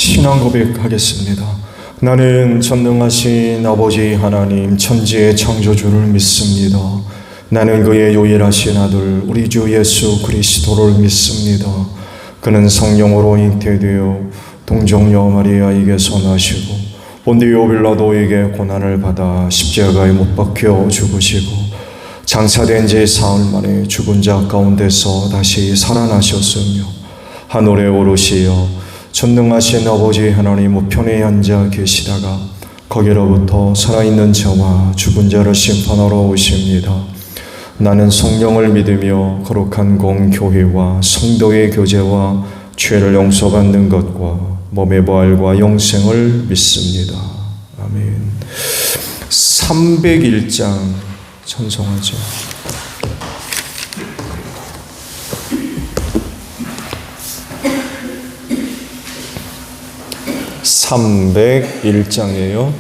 신앙 고백하겠습니다. 나는 전능하신 아버지 하나님 천지의 창조주를 믿습니다. 나는 그의 유일하신 아들 우리 주 예수 그리스도를 믿습니다. 그는 성령으로 잉태되어 동정녀 마리아에게서 나시고 본디오 빌라도에게 고난을 받아 십자가에 못 박혀 죽으시고 장사된 지 사흘 만에 죽은 자 가운데서 다시 살아나셨으며 하늘에 오르시어 전능하신 아버지 하나님 우편에 앉아 계시다가 거기로부터 살아있는 자와 죽은 자를 심판하러 오십니다. 나는 성령을 믿으며 거룩한 공교회와 성도의 교제와 죄를 용서받는 것과 몸의 부활과 영생을 믿습니다. 아멘. 301장 찬송하죠. 301장이에요.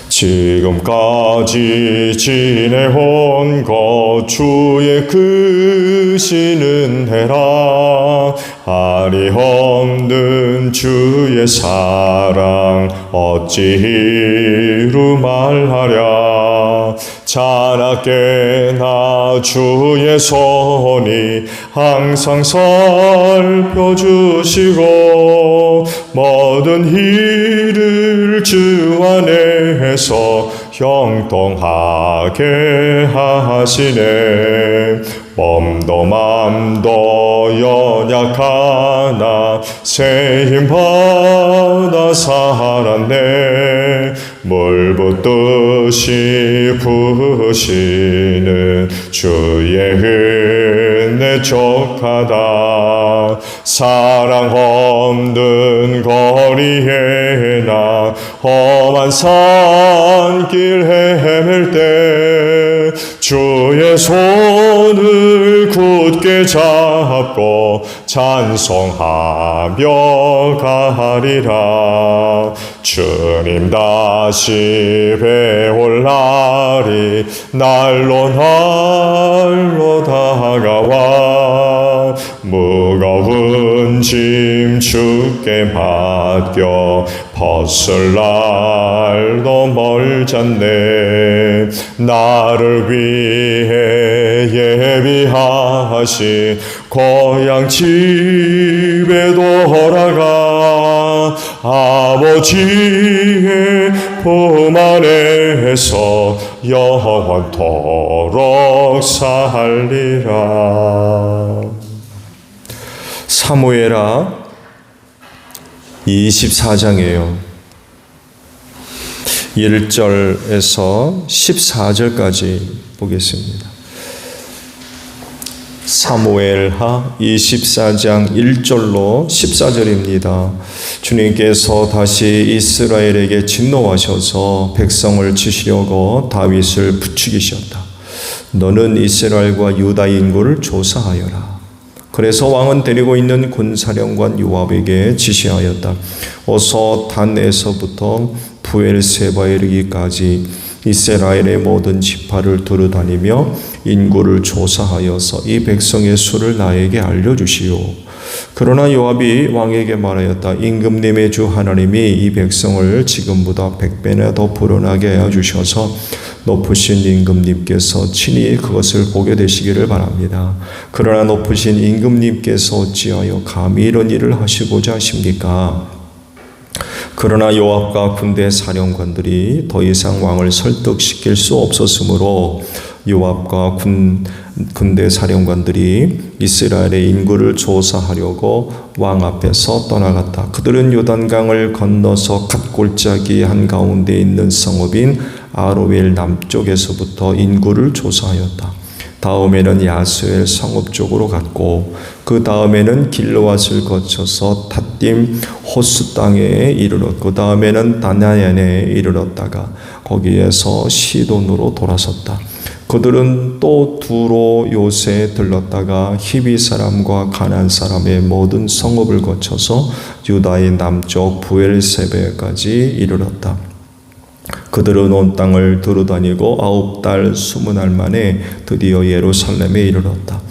지금까지 지내온 것 주의 크신 은혜라 아리 없는 주의 사랑 어찌 이루 말하랴. 자나깨나 주의 손이 항상 살펴주시고 모든 일을 주 안에서 형통하게 하시네. 몸도 맘도 연약하나 새 힘받아 살았네. 물 붓듯이 부으시는 주의 은혜 족하다. 사랑 없는 거리에 나 험한 산길 헤맬 때 주의 손을 굳게 잡고 찬송하며 가리라. 주님 다시 배울 날이 날로 다가와 무거운 짐 주께 맡겨 벗을 날도 멀잖네. 나를 위해 예비하신 고향 집에 돌아가 아버지의 품 안에서 영원토록 살리라. 사무엘하 24장이에요. 1절에서 14절까지 보겠습니다. 사무엘하 24장 1절로 14절입니다. 주님께서 다시 이스라엘에게 진노하셔서 백성을 치시려고 다윗을 부추기셨다. 너는 이스라엘과 유다 인구를 조사하여라. 그래서 왕은 데리고 있는 군사령관 요압에게 지시하였다. 어서 단에서부터 부엘세바에 이르기까지 이스라엘의 모든 지파를 두루다니며 인구를 조사하여서 이 백성의 수를 나에게 알려주시오. 그러나 요압이 왕에게 말하였다. 임금님의 주 하나님이 이 백성을 지금보다 100배나 더 불어나게 하여 주셔서 높으신 임금님께서 친히 그것을 보게 되시기를 바랍니다. 그러나 높으신 임금님께서 어찌하여 감히 이런 일을 하시고자 하십니까? 그러나 요압과 군대 사령관들이 더 이상 왕을 설득시킬 수 없었으므로 요압과 군대 사령관들이 이스라엘의 인구를 조사하려고 왕 앞에서 떠나갔다. 그들은 요단강을 건너서 갓골짜기 한가운데 있는 성읍인 아로웰 남쪽에서부터 인구를 조사하였다. 다음에는 야스엘 성읍 쪽으로 갔고 그 다음에는 길르앗을 거쳐서 닷딤 호스 땅에 이르렀고 그 다음에는 다나얀에 이르렀다가 거기에서 시돈으로 돌아섰다. 그들은 또 두로 요새에 들렀다가 히비 사람과 가나안 사람의 모든 성읍을 거쳐서 유다의 남쪽 부엘세베까지 이르렀다. 그들은 온 땅을 두루다니고 9달 20날 만에 드디어 예루살렘에 이르렀다.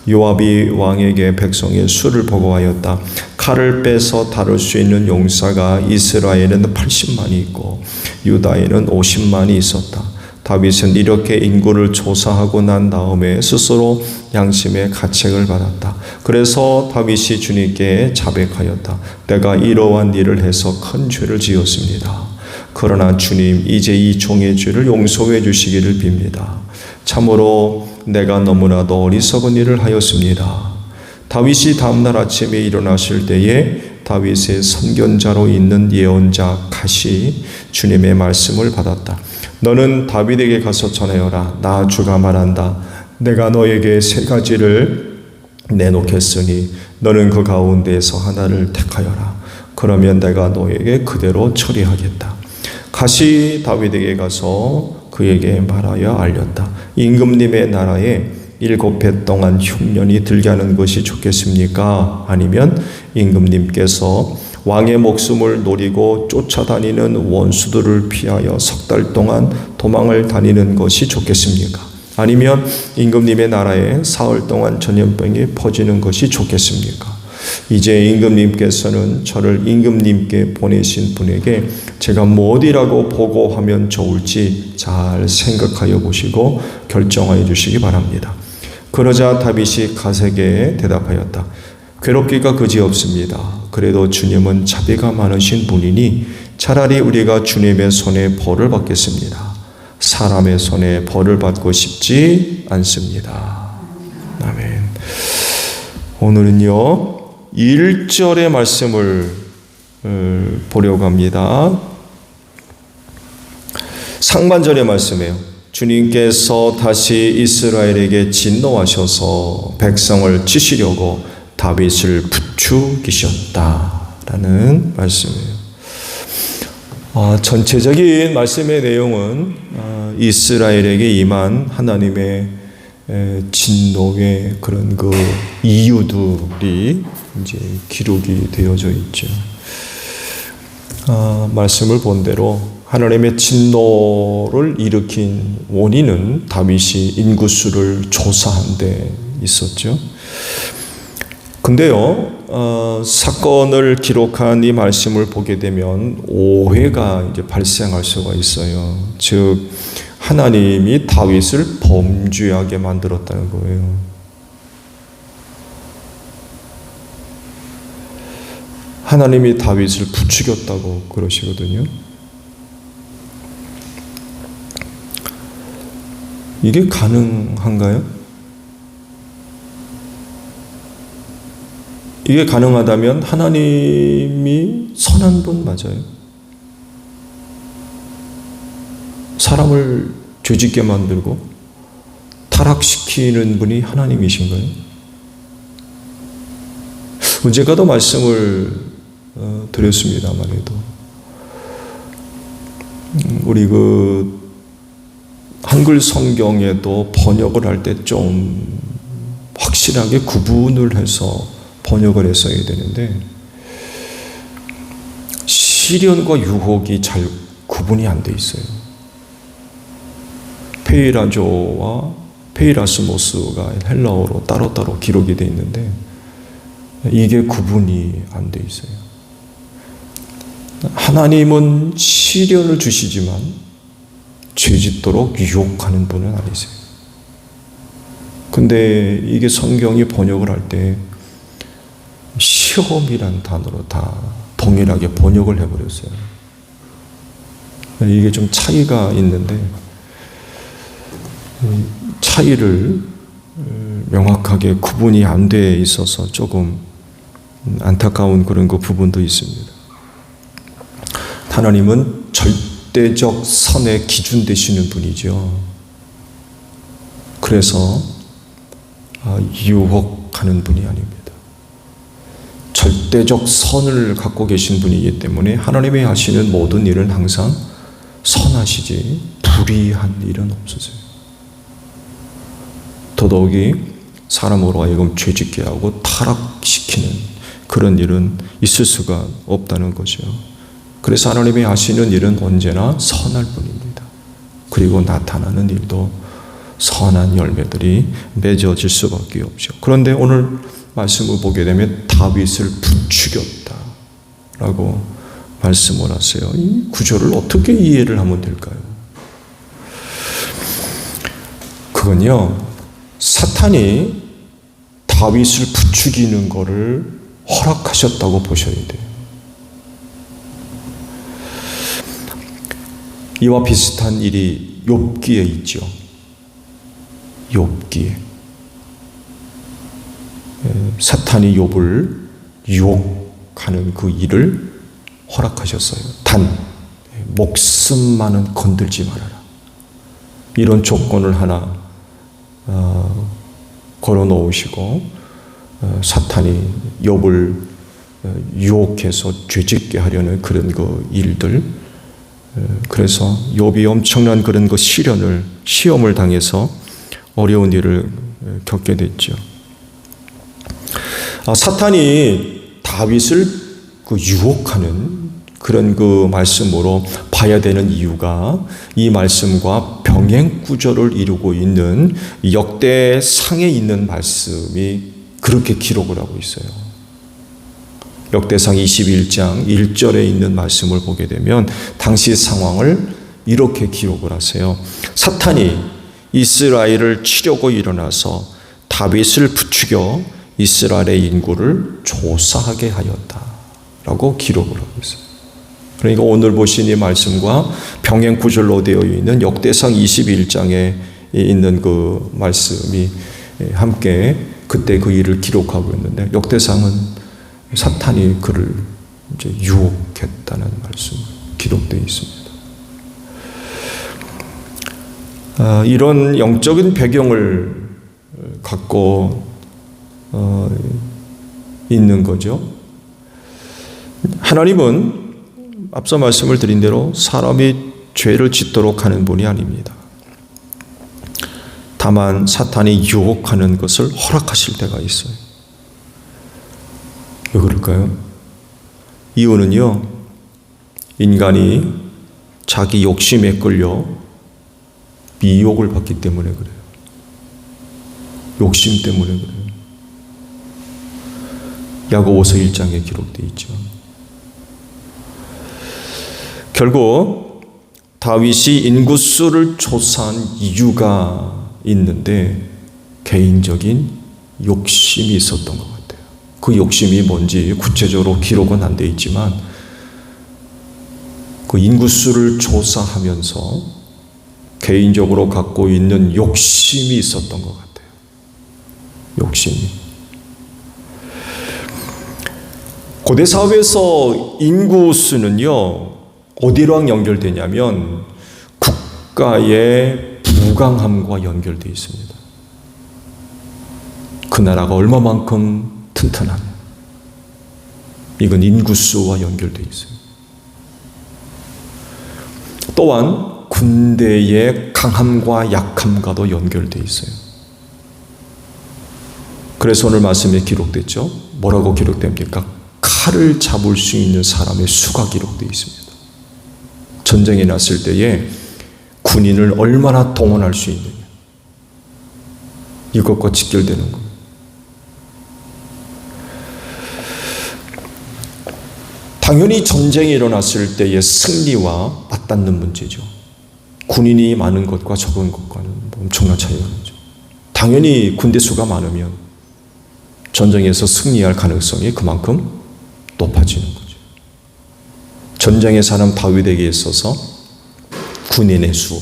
요압이 왕에게 백성의 수를 보고하였다. 칼을 빼서 다룰 수 있는 용사가 이스라엘에는 80만이 있고 유다에는 50만이 있었다. 다윗은 이렇게 인구를 조사하고 난 다음에 스스로 양심의 가책을 받았다. 그래서 다윗이 주님께 자백하였다. 내가 이러한 일을 해서 큰 죄를 지었습니다. 그러나 주님, 이제 이 종의 죄를 용서해 주시기를 빕니다. 참으로 내가 너무나도 어리석은 일을 하였습니다. 다윗이 다음날 아침에 일어나실 때에 다윗의 선견자로 있는 예언자 갓이 주님의 말씀을 받았다. 너는 다윗에게 가서 전하여라. 나 주가 말한다. 내가 너에게 3가지를 내놓겠으니 너는 그 가운데에서 하나를 택하여라. 그러면 내가 너에게 그대로 처리하겠다. 갓이 다윗에게 가서 그에게 말하여 알렸다. 임금님의 나라에 7해 동안 흉년이 들게 하는 것이 좋겠습니까? 아니면 임금님께서 왕의 목숨을 노리고 쫓아다니는 원수들을 피하여 3달 동안 도망을 다니는 것이 좋겠습니까? 아니면 임금님의 나라에 사흘 동안 전염병이 퍼지는 것이 좋겠습니까? 이제 임금님께서는 저를 임금님께 보내신 분에게 제가 무엇이라고 보고하면 좋을지 잘 생각하여 보시고 결정하여 주시기 바랍니다. 그러자 다윗이 갓에게 대답하였다. 괴롭기가 그지없습니다. 그래도 주님은 자비가 많으신 분이니 차라리 우리가 주님의 손에 벌을 받겠습니다. 사람의 손에 벌을 받고 싶지 않습니다. 아멘. 오늘은요 1절의 말씀을 보려고 합니다. 상반절의 말씀이에요. 주님께서 다시 이스라엘에게 진노하셔서 백성을 치시려고 다윗을 부추기셨다라는 말씀이에요. 전체적인 말씀의 내용은 이스라엘에게 임한 하나님의 진노의 그런 그 이유들이 이제 기록이 되어져 있죠. 말씀을 본 대로 하나님의 진노를 일으킨 원인은 다윗이 인구수를 조사한 데 있었죠. 근데요, 사건을 기록한 이 말씀을 보게 되면 오해가 이제 발생할 수가 있어요. 즉, 하나님이 다윗을 범죄하게 만들었다는 거예요. 하나님이 다윗을 부추겼다고 그러시거든요. 이게 가능한가요? 이게 가능하다면 하나님이 선한 분 맞아요? 사람을 죄짓게 만들고 타락시키는 분이 하나님이신가요? 언젠가도 말씀을 드렸습니다만 해도 우리 한글 성경에도 번역을 할 때 좀 확실하게 구분을 해서 번역을 했어야 되는데 시련과 유혹이 잘 구분이 안 돼 있어요. 페이라조와 페이라스모스가 헬라어로 따로따로 기록이 돼 있는데 이게 구분이 안 돼 있어요. 하나님은 시련을 주시지만 죄짓도록 유혹하는 분은 아니세요. 근데 이게 성경이 번역을 할 때 시험이란 단어로 다 동일하게 번역을 해버렸어요. 이게 좀 차이가 있는데 차이를 명확하게 구분이 안 돼 있어서 조금 안타까운 그런 그 부분도 있습니다. 하나님은 절대적 선의 기준 되시는 분이죠. 그래서 유혹하는 분이 아닙니다. 절대적 선을 갖고 계신 분이기 때문에 하나님이 하시는 모든 일은 항상 선하시지 불의한 일은 없으세요. 더더욱이 사람으로 하여금 죄짓게 하고 타락시키는 그런 일은 있을 수가 없다는 거죠. 그래서 하나님이 하시는 일은 언제나 선할 뿐입니다. 그리고 나타나는 일도 선한 열매들이 맺어질 수밖에 없죠. 그런데 오늘 말씀을 보게 되면 다윗을 부추겼다라고 말씀을 하세요. 이 구절을 어떻게 이해를 하면 될까요? 그건요, 사탄이 다윗을 부추기는 것을 허락하셨다고 보셔야 돼요. 이와 비슷한 일이 욥기에 있죠. 욥기에 사탄이 욥을 유혹하는 그 일을 허락하셨어요. 단 목숨만은 건들지 말아라. 이런 조건을 하나 걸어놓으시고 사탄이 욥을 유혹해서 죄짓게 하려는 그런 그 일들, 그래서 욥이 엄청난 그런 그 시험을 당해서 어려운 일을 겪게 됐죠. 사탄이 다윗을 그 유혹하는 그런 그 말씀으로 봐야 되는 이유가 이 말씀과 병행 구절을 이루고 있는 역대상에 있는 말씀이 그렇게 기록을 하고 있어요. 역대상 21장 1절에 있는 말씀을 보게 되면 당시 상황을 이렇게 기록을 하세요. 사탄이 이스라엘을 치려고 일어나서 다윗을 부추겨 이스라엘의 인구를 조사하게 하였다라고 기록을 하고 있어요. 그러니까 오늘 보신 이 말씀과 병행 구절로 되어 있는 역대상 21장에 있는 그 말씀이 함께 그때 그 일을 기록하고 있는데, 역대상은 사탄이 그를 이제 유혹했다는 말씀 기록되어 있습니다. 이런 영적인 배경을 갖고 있는 거죠. 하나님은 앞서 말씀을 드린 대로 사람이 죄를 짓도록 하는 분이 아닙니다. 다만 사탄이 유혹하는 것을 허락하실 때가 있어요. 왜 그럴까요? 이유는요, 인간이 자기 욕심에 끌려 미혹을 받기 때문에 그래요. 욕심 때문에 그래요. 야고보서 1장에 기록되어 있죠. 결국 다윗이 인구수를 조사한 이유가 있는데 개인적인 욕심이 있었던 것 같아요. 그 욕심이 뭔지 구체적으로 기록은 안 되어 있지만 그 인구수를 조사하면서 개인적으로 갖고 있는 욕심이 있었던 것 같아요. 욕심이. 고대 사회에서 인구수는요, 어디랑 연결되냐면 국가의 부강함과 연결되어 있습니다. 그 나라가 얼마만큼 튼튼하냐, 이건 인구수와 연결되어 있어요. 또한 군대의 강함과 약함과도 연결되어 있어요. 그래서 오늘 말씀에 기록됐죠. 뭐라고 기록됩니까? 칼을 잡을 수 있는 사람의 수가 기록되어 있습니다. 전쟁이 났을 때에 군인을 얼마나 동원할 수 있느냐, 이것과 직결되는 겁니다. 당연히 전쟁이 일어났을 때의 승리와 맞닿는 문제죠. 군인이 많은 것과 적은 것과는 엄청난 차이가 나죠. 당연히 군대 수가 많으면 전쟁에서 승리할 가능성이 그만큼 높아지는 거죠. 전쟁의 사람 다윗에게 있어서 군인의 수,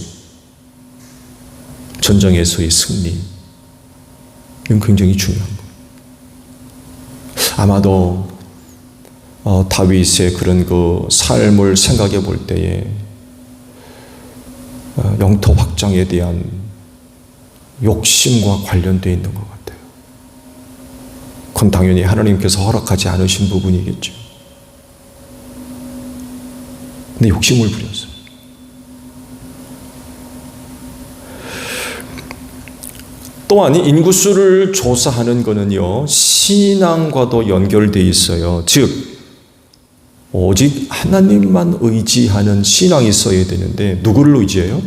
전쟁에서의 승리, 이건 굉장히 중요한 거예요. 아마도 다윗의 그런 그 삶을 생각해 볼 때에 영토 확장에 대한 욕심과 관련되어 있는 것 같아요. 그건 당연히 하나님께서 허락하지 않으신 부분이겠죠. 근데 욕심을 부렸어요. 또한 인구수를 조사하는 것은요, 신앙과도 연결되어 있어요. 즉 오직 하나님만 의지하는 신앙이 있어야 되는데 누구를 의지해요?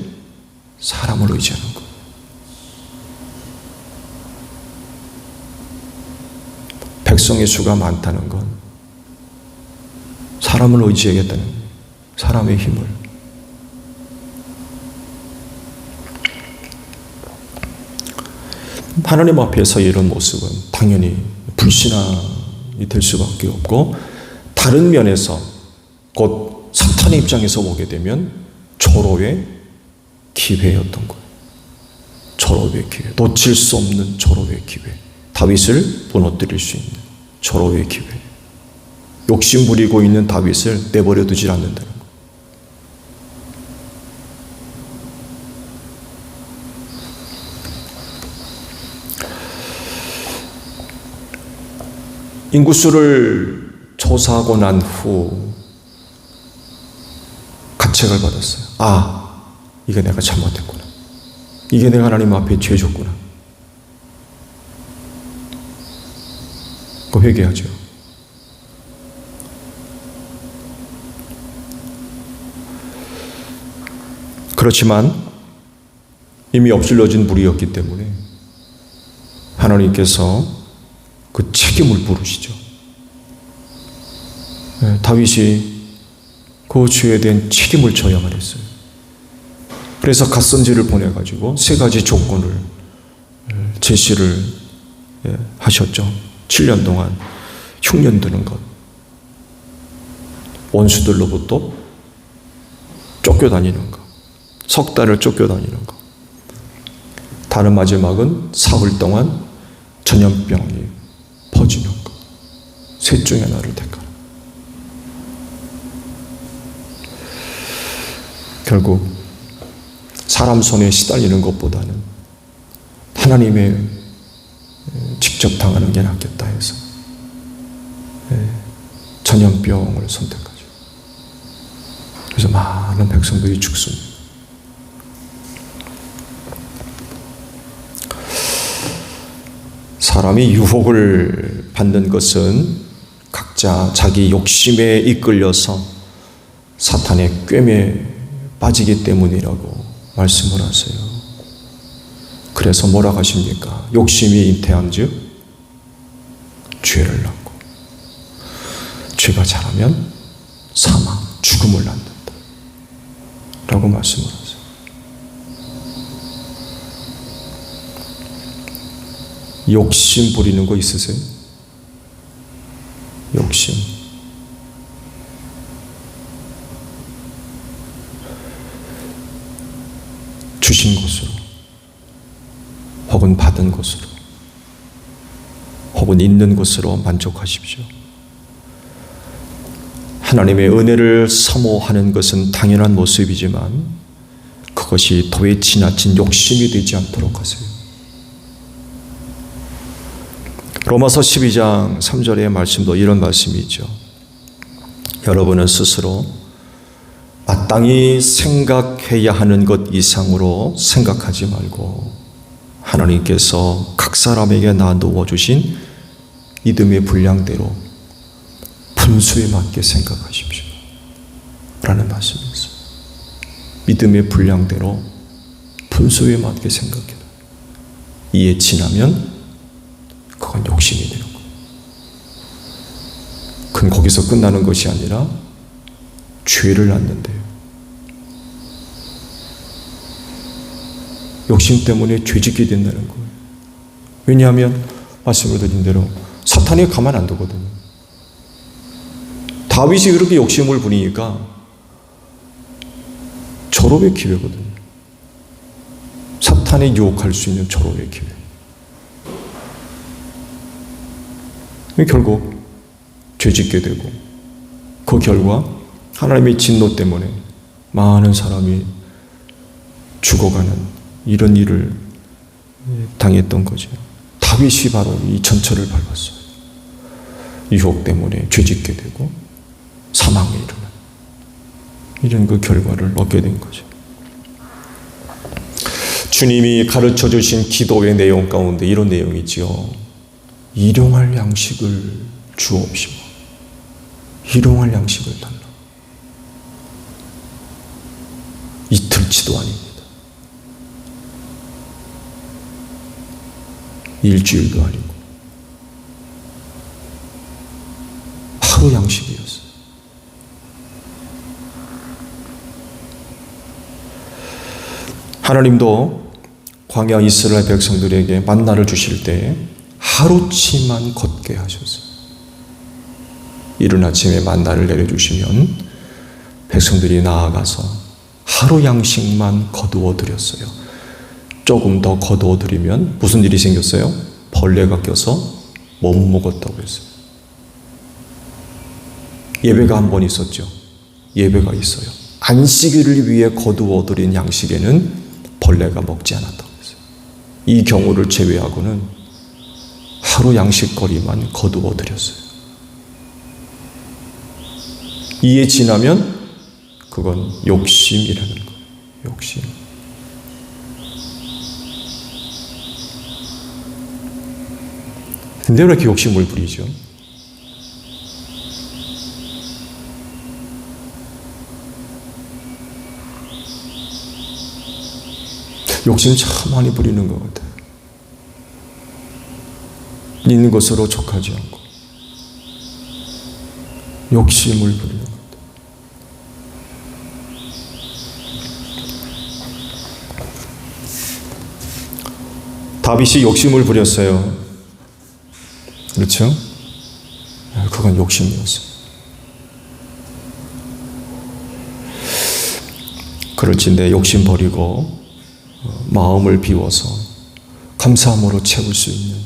사람을 의지하는 것. 백성의 수가 많다는 건 사람을 의지하겠다는 거예요. 사람의 힘을. 하나님 앞에서 이런 모습은 당연히 불신앙이 될 수밖에 없고, 다른 면에서 곧 사탄의 입장에서 보게 되면 졸업의 기회였던 거예요. 졸업의 기회. 놓칠 수 없는 졸업의 기회. 다윗을 무너뜨릴 수 있는 졸업의 기회. 욕심 부리고 있는 다윗을 내버려 두질 않는다는 거예요. 인구수를 조사하고 난 후 가책을 받았어요. 아, 이게 내가 잘못했구나. 이게 내가 하나님 앞에 죄 졌구나. 그 회개하죠. 그렇지만 이미 엎질러진 물이었기 때문에 하나님께서 그 책임을 물으시죠. 다윗이 그 죄에 대한 책임을 져야만 했어요. 그래서 갓선지를 보내가지고 세 가지 조건을 제시를 하셨죠. 7년 동안 흉년 드는 것, 원수들로부터 쫓겨다니는 것, 석 달을 쫓겨다니는 것, 다른 마지막은 사흘 동안 전염병이 퍼지는 것. 셋 중에 하나를 택하라. 결국 사람 손에 시달리는 것보다는 하나님의 직접 당하는 게 낫겠다 해서 전염병을 선택하죠. 그래서 많은 백성들이 죽습니다. 사람이 유혹을 받는 것은 각자 자기 욕심에 이끌려서 사탄의 꿰매에 빠지기 때문이라고 말씀을 하세요. 그래서 뭐라고 하십니까? 욕심이 잉태한즉 죄를 낳고, 죄가 자라면 사망, 죽음을 낳는다 라고 말씀을 하세요. 욕심 부리는 거 있으세요? 욕심. 주신 것으로, 혹은 받은 것으로, 혹은 있는 것으로 만족하십시오. 하나님의 은혜를 사모하는 것은 당연한 모습이지만 그것이 도에 지나친 욕심이 되지 않도록 하세요. 로마서 12장 3절의 말씀도 이런 말씀이 있죠. 여러분은 스스로 마땅히 생각해야 하는 것 이상으로 생각하지 말고 하나님께서 각 사람에게 나누어 주신 믿음의 분량대로 분수에 맞게 생각하십시오 라는 말씀이었어요. 믿음의 분량대로 분수에 맞게 생각해라. 이에 지나면 그건 욕심이 되는 거예요. 그건 거기서 끝나는 것이 아니라 죄를 낳는데요. 욕심 때문에 죄짓게 된다는 거예요. 왜냐하면 말씀을 드린 대로 사탄이 가만 안 두거든요. 다윗이 그렇게 욕심을 부리니까 졸업의 기회거든요. 사탄이 유혹할 수 있는 졸업의 기회. 결국 죄짓게 되고 그 결과 하나님의 진노 때문에 많은 사람이 죽어가는 이런 일을 당했던 거죠. 다윗이 바로 이 전철을 밟았어요. 유혹 때문에 죄짓게 되고 사망에 이르는 이런 그 결과를 얻게 된 거죠. 주님이 가르쳐 주신 기도의 내용 가운데 이런 내용이지요. 일용할 양식을 주옵시고 일용할 양식을 달라. 이틀치도 아닙니다. 일주일도 아니고 하루 양식이었어요. 하나님도 광야 이스라엘 백성들에게 만나를 주실 때 하루치만 걷게 하셨어요. 이른 아침에 만나를 내려주시면 백성들이 나아가서 하루 양식만 거두어 드렸어요. 조금 더 거두어 드리면 무슨 일이 생겼어요? 벌레가 껴서 못 먹었다고 했어요. 예배가 한 번 있었죠. 예배가 있어요. 안식일을 위해 거두어 드린 양식에는 벌레가 먹지 않았다고 했어요. 이 경우를 제외하고는 하루 양식거리만 거두어 드렸어요. 이에 지나면 그건 욕심이라는 거예요. 욕심. 근데 왜 이렇게 욕심을 부리죠? 욕심 참 많이 부리는 것 같아요. 있는 것으로 족하지 않고 욕심을 부리는 것 같아요. 다윗이 욕심을 부렸어요. 그렇죠? 그건 욕심이었어요. 그럴진데 욕심 버리고 마음을 비워서 감사함으로 채울 수 있는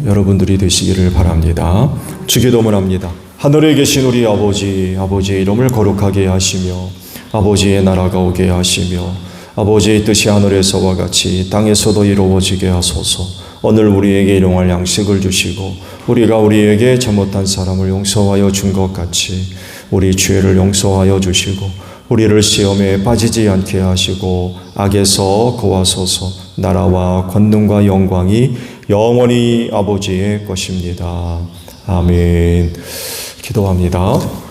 여러분들이 되시기를 바랍니다. 주기도문 합니다. 하늘에 계신 우리 아버지, 아버지의 이름을 거룩하게 하시며 아버지의 나라가 오게 하시며 아버지의 뜻이 하늘에서와 같이 땅에서도 이루어지게 하소서. 오늘 우리에게 일용할 양식을 주시고 우리가 우리에게 잘못한 사람을 용서하여 준 것 같이 우리 죄를 용서하여 주시고 우리를 시험에 빠지지 않게 하시고 악에서 구하소서. 나라와 권능과 영광이 영원히 아버지의 것입니다. 아멘. 기도합니다.